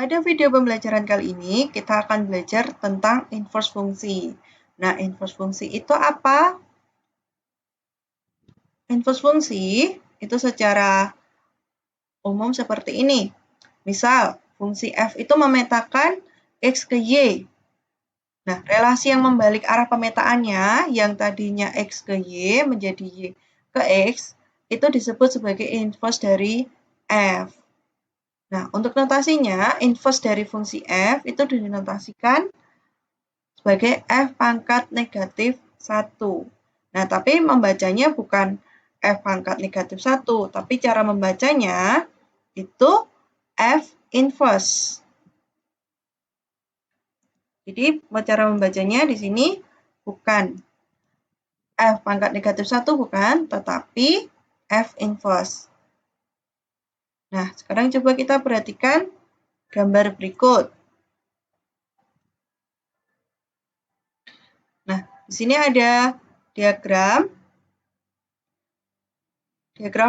Pada video pembelajaran kali ini, kita akan belajar tentang inverse fungsi. Nah, inverse fungsi itu apa? Inverse fungsi itu secara umum seperti ini. Misal, fungsi f itu memetakan x ke y. Nah, relasi yang membalik arah pemetaannya, yang tadinya x ke y menjadi y ke x, itu disebut sebagai inverse dari f. Nah, untuk notasinya, inverse dari fungsi f itu dinotasikan sebagai f pangkat negatif 1. Nah, tapi membacanya bukan f pangkat negatif 1, tapi cara membacanya itu f inverse. Jadi, cara membacanya di sini bukan f pangkat negatif 1, bukan, tetapi f inverse. Nah, sekarang coba kita perhatikan gambar berikut. Nah, di sini ada diagram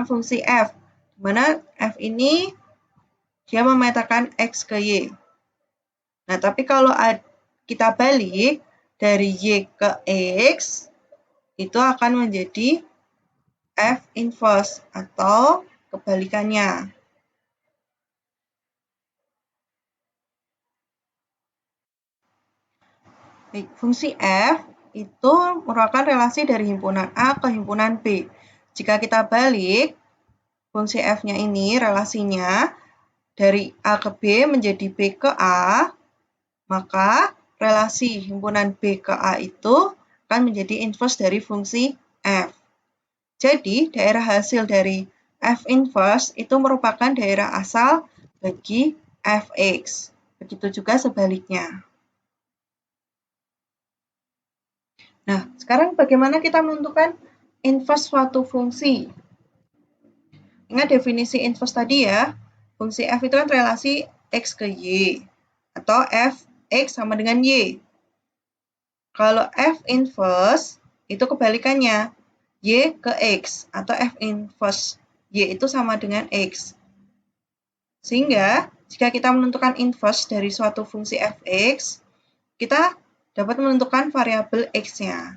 fungsi f, di mana f ini dia memetakan x ke y. Nah, tapi kalau kita balik dari y ke x, itu akan menjadi f inverse atau kebalikannya. Fungsi f itu merupakan relasi dari himpunan A ke himpunan B. Jika kita balik, fungsi f-nya ini relasinya dari A ke B menjadi B ke A, maka relasi himpunan B ke A itu akan menjadi inverse dari fungsi f. Jadi, daerah hasil dari f inverse itu merupakan daerah asal bagi fx. Begitu juga sebaliknya. Nah, sekarang bagaimana kita menentukan inverse suatu fungsi? Ingat definisi inverse tadi ya. Fungsi f itu kan relasi x ke y. Atau fx sama dengan y. Kalau f inverse itu kebalikannya. Y ke x. Atau f inverse y itu sama dengan x. Sehingga, jika kita menentukan inverse dari suatu fungsi fx, kita dapat menentukan variabel x-nya.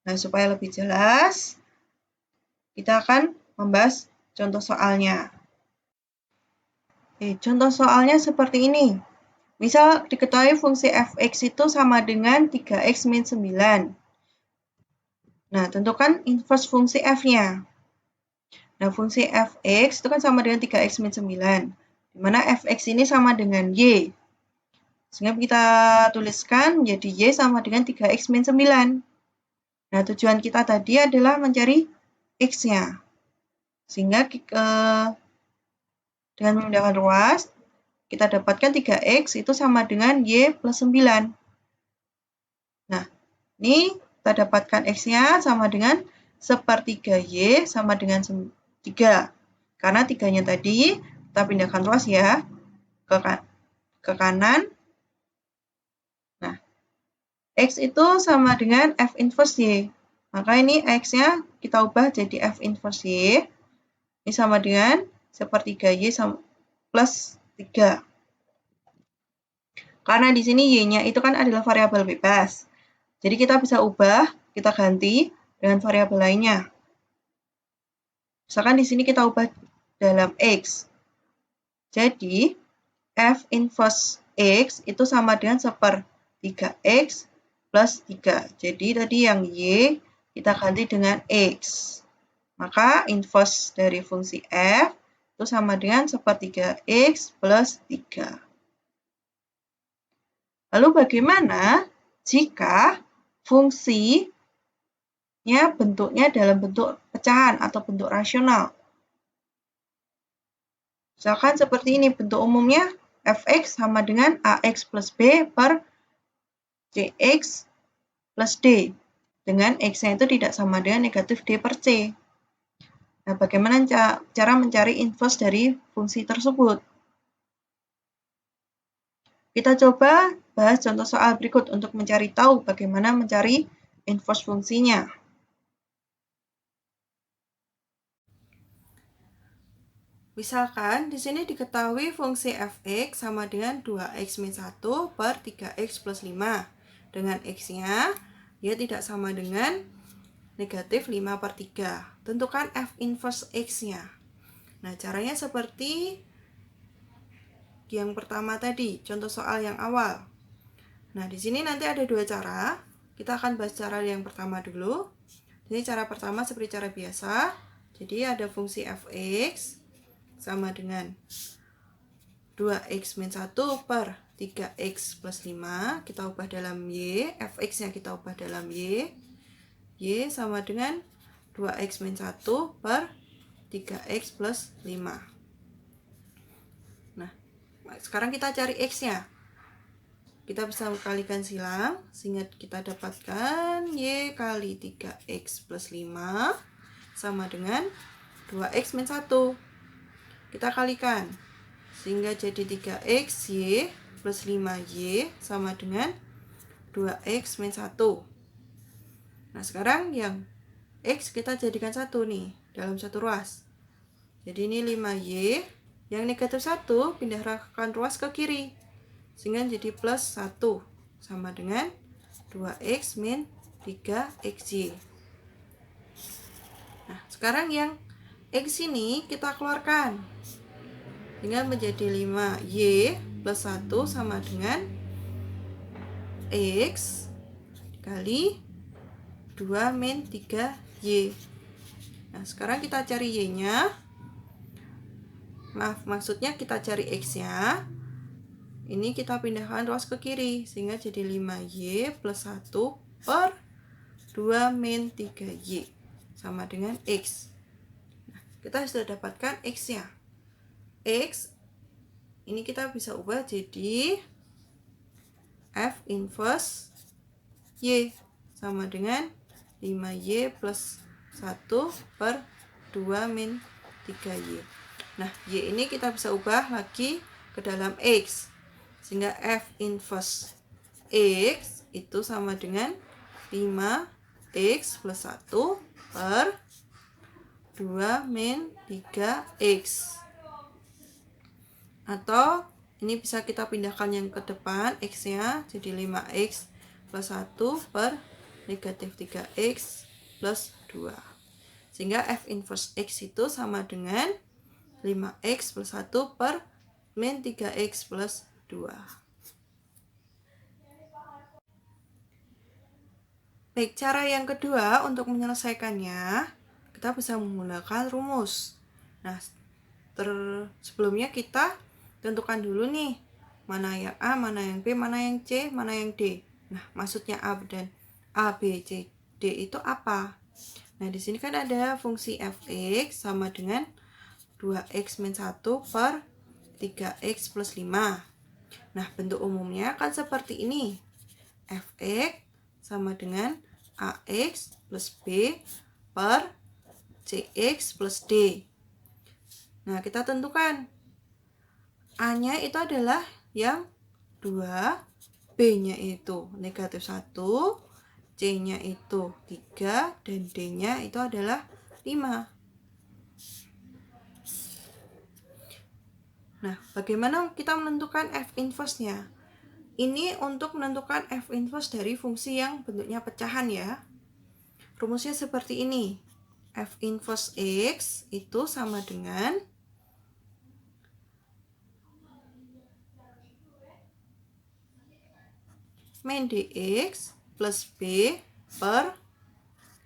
Nah, supaya lebih jelas, kita akan membahas contoh soalnya. Contoh soalnya seperti ini. Misal diketahui fungsi fx itu sama dengan 3x min 9. Nah, tentukan inverse fungsi f-nya. Nah, fungsi fx itu kan sama dengan 3x min 9. Di mana fx ini sama dengan y. Sehingga kita tuliskan menjadi y sama dengan 3x min 9. Nah, tujuan kita tadi adalah mencari x-nya. Sehingga dengan memindahkan ruas, kita dapatkan 3x itu sama dengan y plus 9. Nah, ini kita dapatkan x-nya sama dengan sepertiga y sama dengan 3. Karena 3-nya tadi kita pindahkan ruas ya ke kanan. Nah, x itu sama dengan f inverse y. Maka ini x-nya kita ubah jadi f inverse y. Ini sama dengan sepertiga y plus 3. Karena di sini y-nya itu kan adalah variabel bebas. Jadi kita bisa ubah, kita ganti dengan variabel lainnya. Misalkan di sini kita ubah dalam x. Jadi f inverse x itu sama dengan sepertiga x plus 3. Jadi tadi yang y kita ganti dengan x. Maka inverse dari fungsi f itu sama dengan sepertiga x plus 3. Lalu bagaimana jika fungsinya bentuknya dalam bentuk pecahan atau bentuk rasional? Misalkan seperti ini, bentuk umumnya fx sama dengan ax plus b per cx plus d. Dengan x-nya itu tidak sama dengan negatif d per c. Nah, bagaimana cara mencari inverse dari fungsi tersebut? Kita coba bahas contoh soal berikut untuk mencari tahu bagaimana mencari inverse fungsinya. Misalkan di sini diketahui fungsi fx sama dengan 2x min 1 per 3x plus 5. Dengan x-nya, dia tidak sama dengan negatif 5 per 3. Tentukan f inverse x-nya. Nah, caranya seperti yang pertama tadi, contoh soal yang awal. Nah, di sini nanti ada dua cara. Kita akan bahas cara yang pertama dulu. Ini cara pertama seperti cara biasa. Jadi ada fungsi fx sama dengan 2x min 1 per 3x plus 5. Kita ubah dalam y. Fx-nya kita ubah dalam y. Y sama dengan 2x min 1 per 3x plus 5. Nah, sekarang kita cari x-nya. Kita bisa kalikan silang, sehingga kita dapatkan y kali 3x plus 5 sama dengan 2x min 1. Kita kalikan, sehingga jadi 3x y plus 5y sama dengan 2x min 1. Nah, sekarang yang x kita jadikan 1 nih, dalam satu ruas. Jadi ini 5y, yang negatif 1 pindahkan ruas ke kiri, sehingga jadi plus 1 sama dengan 2x min 3xy. Nah, sekarang yang x ini kita keluarkan, sehingga menjadi 5y plus 1 sama dengan x kali 2 min 3y. Nah, sekarang kita cari y-nya. Maksudnya kita cari x-nya. Ini kita pindahkan ruas ke kiri, sehingga jadi 5y plus 1 per 2 min 3y sama dengan x. Nah, kita sudah dapatkan x-nya. X ini kita bisa ubah jadi f inverse y sama dengan 5y plus 1 per 2 min 3y. Nah, y ini kita bisa ubah lagi ke dalam x, sehingga f inverse x itu sama dengan 5x plus 1 per 2 min 3x. Atau ini bisa kita pindahkan yang ke depan, x-nya jadi 5x plus 1 per negatif 3x plus 2. Sehingga f inverse x itu sama dengan 5x plus 1 per min 3x plus 2. Baik, cara yang kedua untuk menyelesaikannya, kita bisa menggunakan rumus. Nah, sebelumnya kita tentukan dulu nih, mana yang A, mana yang B, mana yang C, mana yang D. Nah, maksudnya A dan A, B, C, D itu apa? Nah, di sini kan ada fungsi fx sama dengan 2x min 1 per 3x plus 5. Nah, bentuk umumnya kan seperti ini. Fx sama dengan ax plus b per cx plus d. Nah, kita tentukan A-nya itu adalah yang 2, B-nya itu negatif 1, C-nya itu 3, dan D-nya itu adalah 5. Nah, bagaimana kita menentukan f inverse-nya? Ini untuk menentukan f inverse dari fungsi yang bentuknya pecahan ya. Rumusnya seperti ini. F inverse x itu sama dengan min dx plus b per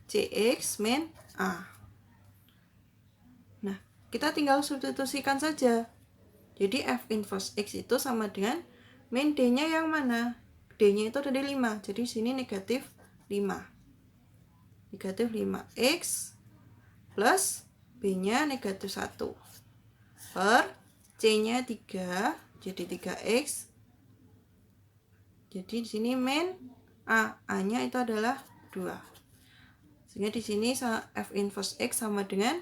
cx min a. Nah, kita tinggal substitusikan saja. Jadi f inverse x itu sama dengan min d-nya yang mana? D-nya itu tadi 5, jadi sini negatif 5. Negatif 5x plus b-nya negatif 1 per c-nya 3, jadi 3x. Jadi di sini min a-nya itu adalah 2. Sehingga di sini f inverse x sama dengan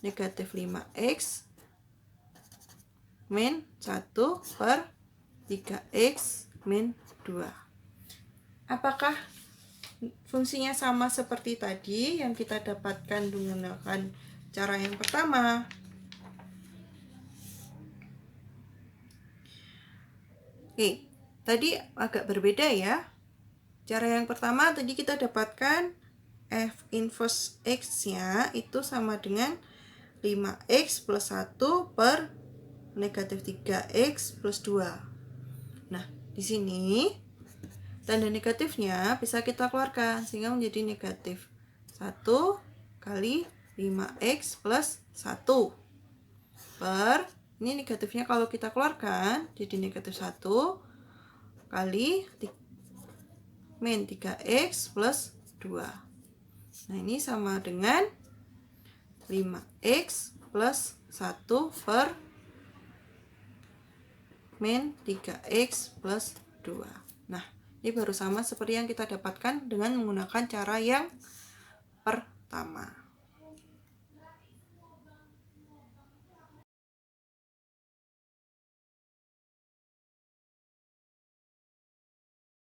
negatif 5x min 1 per 3x min 2. Apakah fungsinya sama seperti tadi yang kita dapatkan menggunakan cara yang pertama? Oke, tadi agak berbeda ya. Cara yang pertama tadi kita dapatkan F inverse X-nya itu sama dengan 5X plus 1 per negatif 3X plus 2. Nah, di sini tanda negatifnya bisa kita keluarkan sehingga menjadi negatif 1 kali 5X plus 1 per, ini negatifnya kalau kita keluarkan jadi negatif 1 kali min 3X plus 2. Nah, ini sama dengan 5X plus 1 per min 3X plus 2. Nah, ini baru sama seperti yang kita dapatkan dengan menggunakan cara yang pertama.